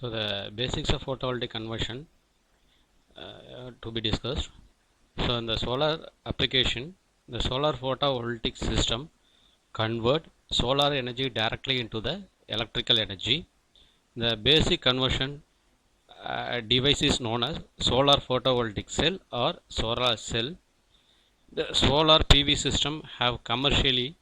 So the basics of photovoltaic conversion to be discussed. So in the solar application, the solar photovoltaic system convert solar energy directly into the electrical energy. The basic conversion device is known as solar photovoltaic cell or solar cell. The solar PV system have commercially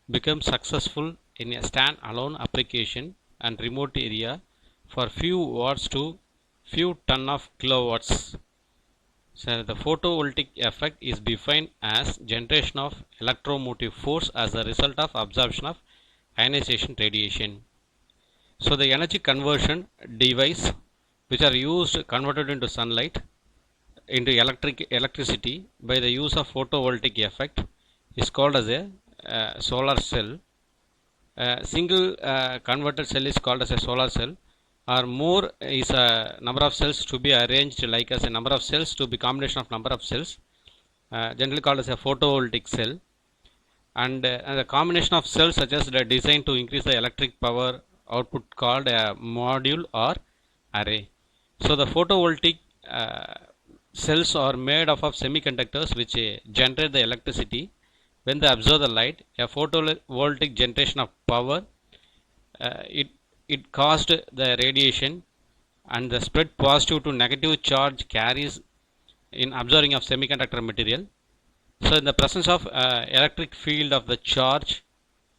become successful in a stand-alone application and remote area for few watts to few ton of kilowatts. So the photovoltaic effect is defined as generation of electromotive force as a result of absorption of ionization radiation. So the energy conversion device which are used converted into sunlight into electricity by the use of photovoltaic effect is called as a solar cell. Single converted cell is called as a solar cell, or more is a number of cells to be arranged like as a number of cells to be combination of number of cells, generally called as a photovoltaic cell. And the combination of cells such as the designed to increase the electric power output called a module or array. So the photovoltaic cells are made up of semiconductors which generate the electricity when they absorb the light. A photovoltaic generation of power, it caused the radiation and the spread positive to negative charge carries in absorbing of semiconductor material. So in the presence of electric field of the charge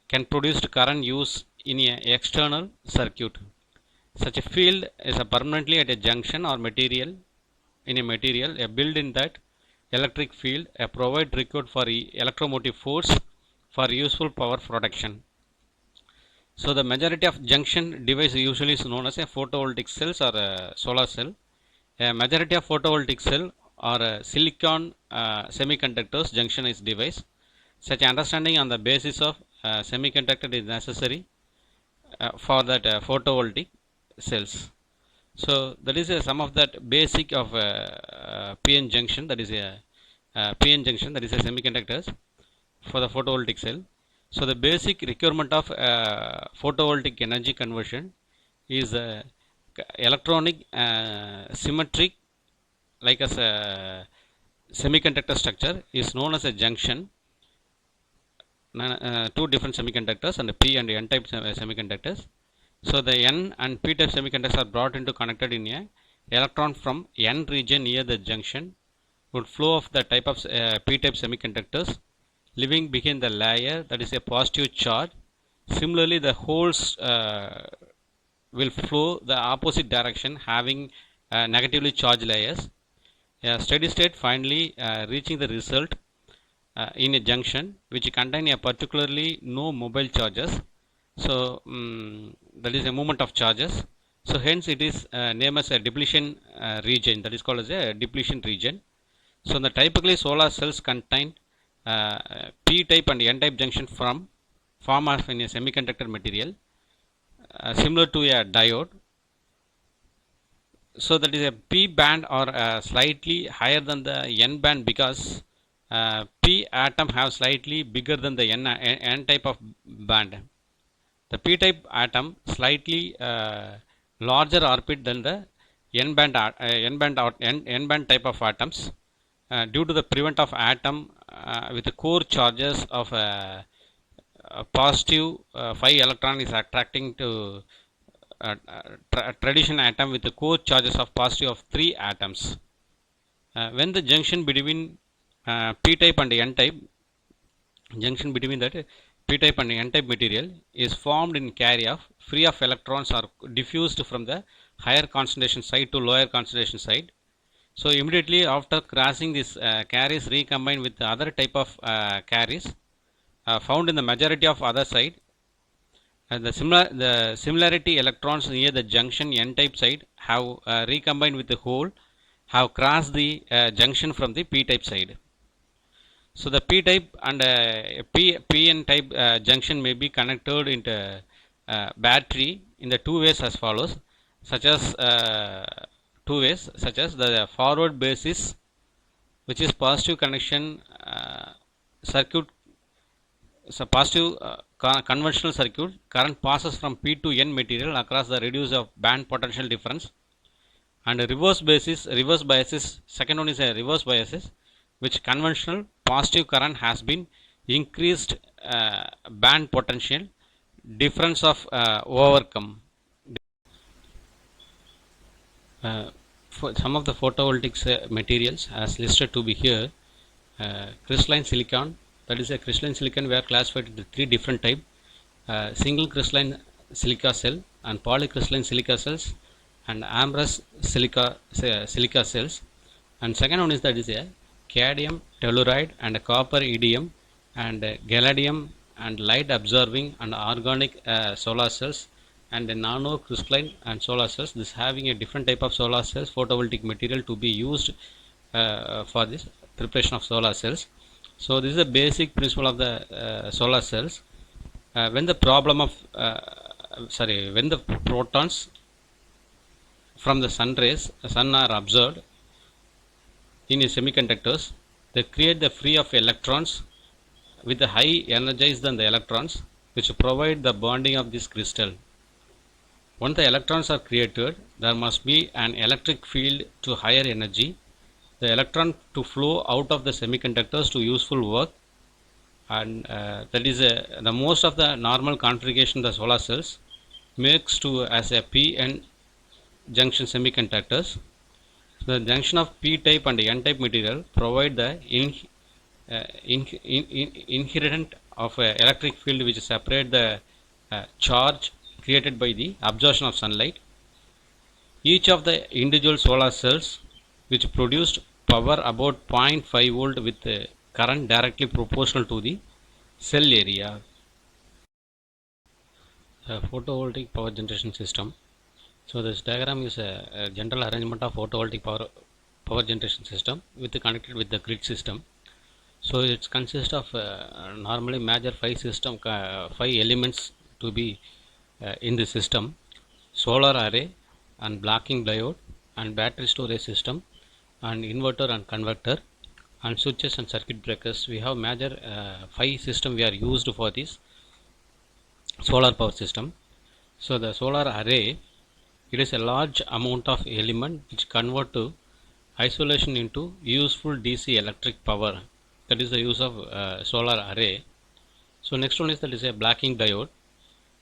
can produce current use in an external circuit. Such a field is permanently at a junction or material in a material, a build in that electric field, a provide required for electromotive force for useful power production. So the majority of junction device usually is known as a photovoltaic cells or a solar cell. A majority of photovoltaic cell or silicon semiconductors junction is device. Such understanding on the basis of semiconductor is necessary for that photovoltaic cells. So that is some of that basic of PN junction, that is a PN junction, that is a semiconductors for the photovoltaic cell. So the basic requirement of photovoltaic energy conversion is electronic symmetric like as a semiconductor structure is known as a junction. Two different semiconductors and P and N type semiconductors. So the N and P type semiconductors are brought into connected in a electron from N region near the junction would flow of the type of P type semiconductors leaving behind the layer that is a positive charge. Similarly, the holes will flow the opposite direction having negatively charged layers. A steady state finally reaching the result in a junction which contain a particularly no mobile charges. So that is a movement of charges. So hence it is named as a depletion region, that is called as a depletion region. So the typically solar cells contain P type and N type junction from form of in a semiconductor material similar to a diode. So that is a P band or slightly higher than the N band because P atom have slightly bigger than the N type of band. The P type atom slightly larger orbit than the N band type of atoms due to the prevent of atom with the core charges of positive 5 electron is attracting to traditional atom with the core charges of positive of 3 atoms. When the junction between P type and N type junction between that P type and N type material is formed in carry of free of electrons are diffused from the higher concentration side to lower concentration side. So immediately after crossing this carries recombine with the other type of carries found in the majority of other side. The similarity electrons near the junction N type side have recombined with the hole have crossed the junction from the P type side. So the P type and PN type junction may be connected into battery in the two ways as follows, such as the forward basis, which is positive connection circuit. So positive conventional circuit, current passes from P to N material across the reduce of band potential difference. And reverse biases, second one is a reverse biases, which conventional positive current has been increased band potential difference of overcome. For some of the photovoltaic materials as listed to be here, crystalline silicon, that is a crystalline silicon we are classified into three different type: single crystalline silica cell and polycrystalline silica cells and amorphous silica cells. And second one is that is a cadmium telluride and a copper EDM and gallium and light absorbing and organic solar cells and a nano crystalline and solar cells. This having a different type of solar cells photovoltaic material to be used for this preparation of solar cells. So this is the basic principle of the solar cells. When the problem of when the protons from the sun are observed in semiconductors, they create the free of electrons with the high energized than the electrons, which provide the bonding of this crystal. Once the electrons are created, there must be an electric field to higher energy, the electron to flow out of the semiconductors to useful work, and that is the most of the normal configuration of the solar cells makes to as a p-n junction semiconductors. The junction of p-type and n-type material provide the inherent of electric field which separate the charge created by the absorption of sunlight. Each of the individual solar cells which produced power about 0.5 volt with current directly proportional to the cell area. Photovoltaic power generation system. So this diagram is a general arrangement of photovoltaic power generation system connected with the grid system. So it consists of normally major five elements to be in the system: solar array and blocking diode and battery storage system and inverter and converter and switches and circuit breakers. We have major five system we are used for this solar power system. So the solar array, it is a large amount of element which convert to isolation into useful DC electric power. That is the use of solar array. So next one is that is a blocking diode.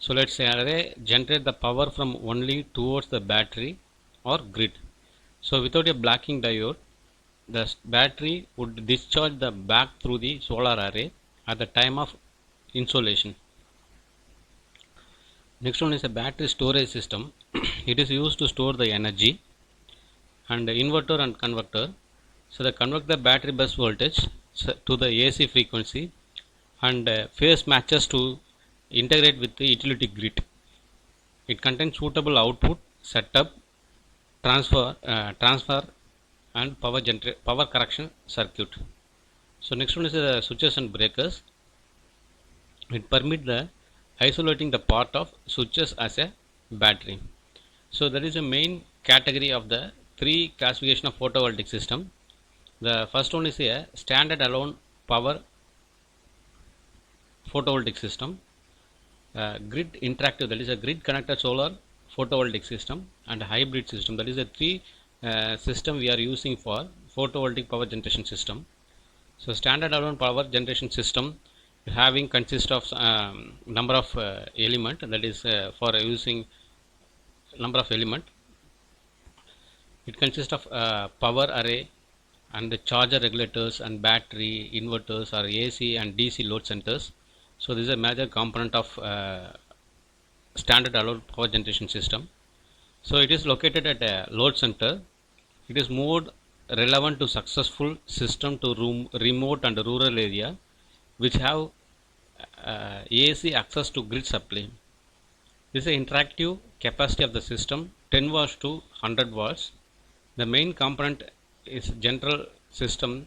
So let's say array generate the power from only towards the battery or grid. So without a blocking diode, the battery would discharge the back through the solar array at the time of insolation. Next one is a battery storage system. It is used to store the energy. And the inverter and converter. So they convert the battery bus voltage to the AC frequency and phase matches to integrate with the utility grid. It contains suitable output, setup, transfer and power correction circuit. So next one is the switches and breakers. It permit the isolating the part of switches as a battery. So that is a main category of the three classification of photovoltaic system. The first one is a standard alone power photovoltaic system. Grid interactive, that is a grid connected solar photovoltaic system, and a hybrid system, that is a three system we are using for photovoltaic power generation system. So standard alone power generation system having consist of number of element, that is for using number of element. It consists of power array and the charger regulators and battery, inverters or AC and DC load centers. So this is a major component of standard alone power generation system. So it is located at a load center. It is more relevant to successful system to remote and rural area which have AC access to grid supply. This is the interactive capacity of the system 10 watts to 100 watts. The main component is general system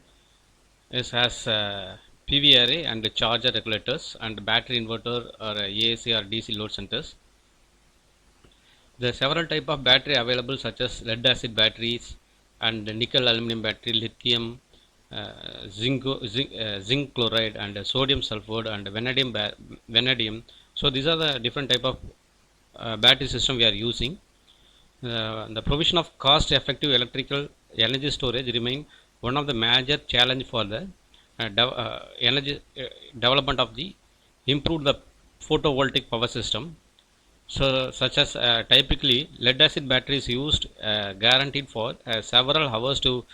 is has PV array and the charger regulators and battery inverter or AC or DC load centers. There are several type of battery available such as lead acid batteries and nickel aluminum battery, lithium zinc chloride and sodium sulfide and vanadium. So these are the different type of battery system we are using. The provision of cost-effective electrical energy storage remain one of the major challenge for the energy development of the improve the photovoltaic power system. So, such as typically lead acid batteries used guaranteed for several hours to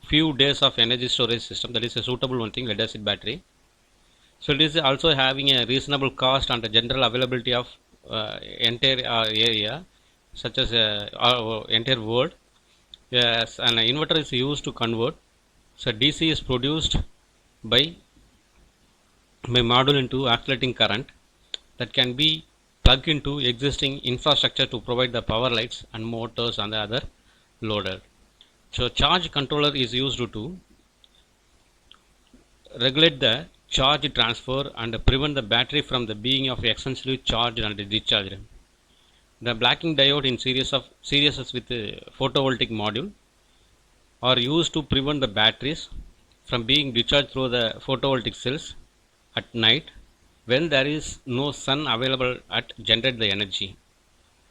few days of energy storage system. That is a suitable one thing, lead acid battery. So it is also having a reasonable cost and the general availability of entire area, such as entire world. Yes, an inverter is used to convert. So DC is produced by module into oscillating current that can be plugged into existing infrastructure to provide the power lights and motors and the other loader. So charge controller is used to regulate the charge transfer and prevent the battery from the being of excessively charged and discharged. The blocking diode in series with the photovoltaic module are used to prevent the batteries from being discharged through the photovoltaic cells at night when there is no sun available at generate the energy.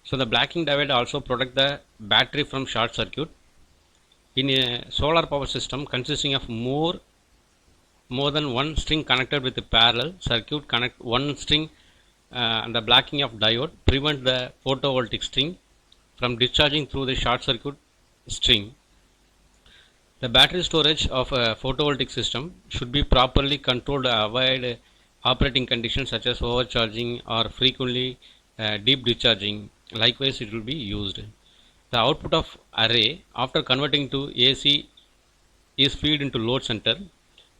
So the blocking diode also protect the battery from short circuit. In a solar power system consisting of more than one string connected with a parallel circuit, connect one string and the blocking of diode prevent the photovoltaic string from discharging through the short circuit string. The battery storage of a photovoltaic system should be properly controlled to avoid operating conditions such as overcharging or frequently deep discharging. Likewise, it will be used. The output of array after converting to AC is fed into load center.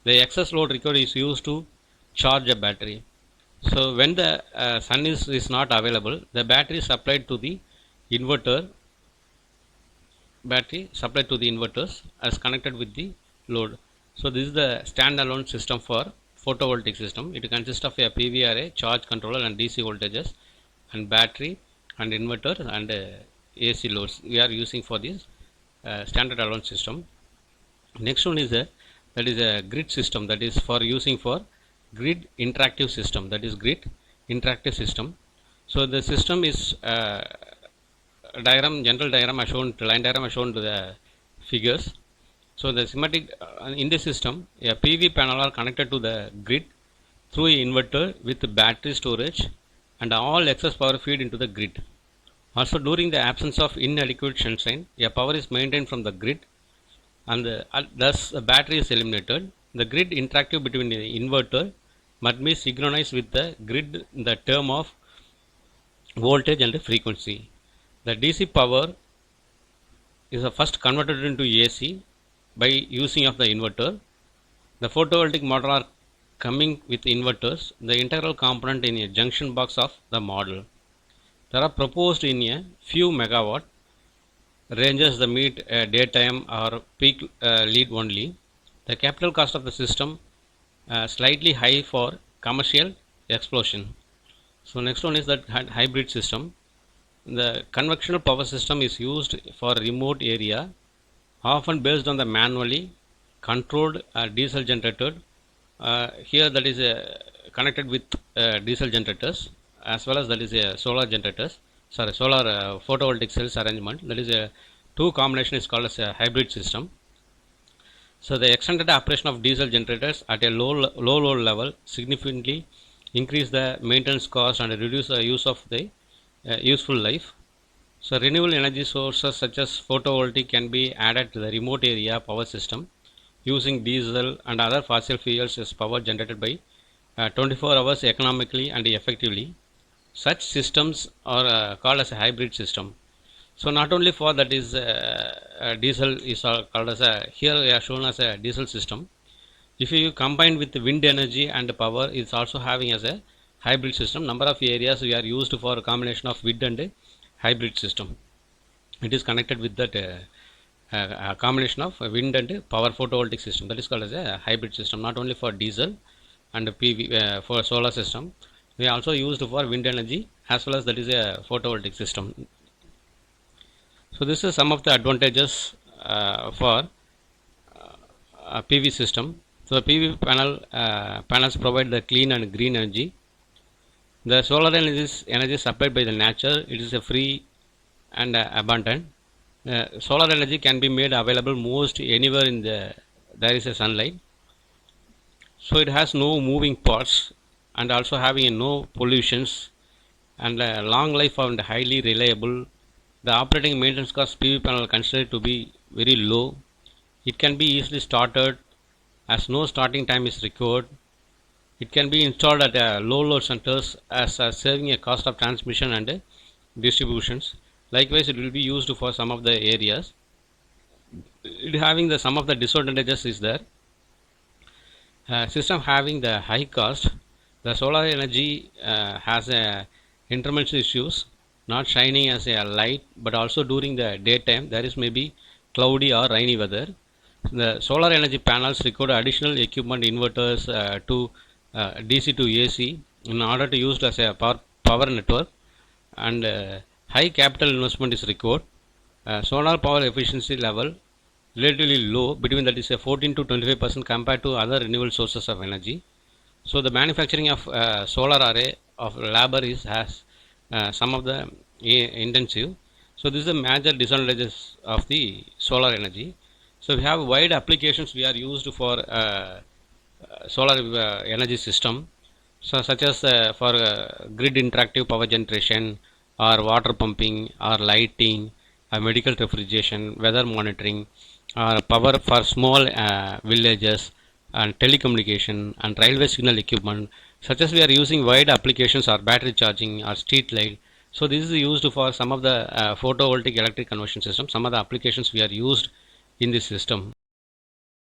The excess load required is used to charge a battery. So when the sun is not available, the battery is supplied to the inverter. Battery supplied to the inverters as connected with the load. So this is the standalone system for photovoltaic system. It consists of a PV array, charge controller, and DC voltages, and battery and inverter and AC loads. We are using for this standard alone system. Next one is a grid system, that is for using for grid interactive system, that is grid interactive system. So the system is general diagram are shown, line diagram are shown to the figures. So the schematic in the system, a PV panel are connected to the grid through an inverter with battery storage and all excess power feed into the grid. Also during the absence of inadequate sunshine, a power is maintained from the grid and thus the battery is eliminated. The grid interactive between the inverter must be synchronized with the grid in the term of voltage and frequency. The DC power is first converted into AC by using of the inverter. The photovoltaic model are coming with inverters, the integral component in a junction box of the model. They are proposed in a few megawatt ranges the meet daytime or peak lead only. The capital cost of the system slightly high for commercial explosion. So next one is that hybrid system. The conventional power system is used for remote area, often based on the manually controlled diesel generator. Here that is connected with diesel generators as well as that is a solar generators. Sorry, solar photovoltaic cells arrangement. That is a two combination is called as a hybrid system. So the extended operation of diesel generators at a low load level significantly increase the maintenance cost and reduce the use of the useful life. So renewable energy sources such as photovoltaic can be added to the remote area power system using diesel and other fossil fuels as power generated by 24 hours economically and effectively. Such systems are called as a hybrid system. So not only for that is diesel is called as a, here we are shown as a diesel system. If you combine with the wind energy and power, it's also having as a hybrid system. Number of areas we are used for a combination of wind and hybrid system. It is connected with that a combination of wind and power photovoltaic system, that is called as a hybrid system. Not only for diesel and PV for solar system, we also used for wind energy as well as that is a photovoltaic system. So this is some of the advantages for PV system. So the PV panels provide the clean and green energy. The solar energy is supplied by the nature. It is a free and abundant. Solar energy can be made available most anywhere in there is a sunlight. So it has no moving parts and also having no pollutions and a long life and highly reliable. The operating maintenance cost PV panel considered to be very low. It can be easily started as no starting time is required. It can be installed at low load centers as saving a cost of transmission and distributions. Likewise, it will be used for some of the areas. It having the some of the disadvantages is there. System having the high cost. The solar energy has intermittent issues, not shining as a light, but also during the daytime there is maybe cloudy or rainy weather. The solar energy panels require additional equipment inverters to DC to AC in order to use as a power network, and high capital investment is required. Solar power efficiency level relatively low, between that is a 14 to 25% compared to other renewable sources of energy. So the manufacturing of solar array of labor has some of the intensive. So this is the major disadvantages of the solar energy. So we have wide applications we are used for solar energy system, so such as for grid interactive power generation or water pumping or lighting, medical refrigeration, weather monitoring, or power for small villages and telecommunication and railway signal equipment, such as we are using wide applications or battery charging or street light. So this is used for some of the photovoltaic electric conversion system. Some of the applications we are used in this system.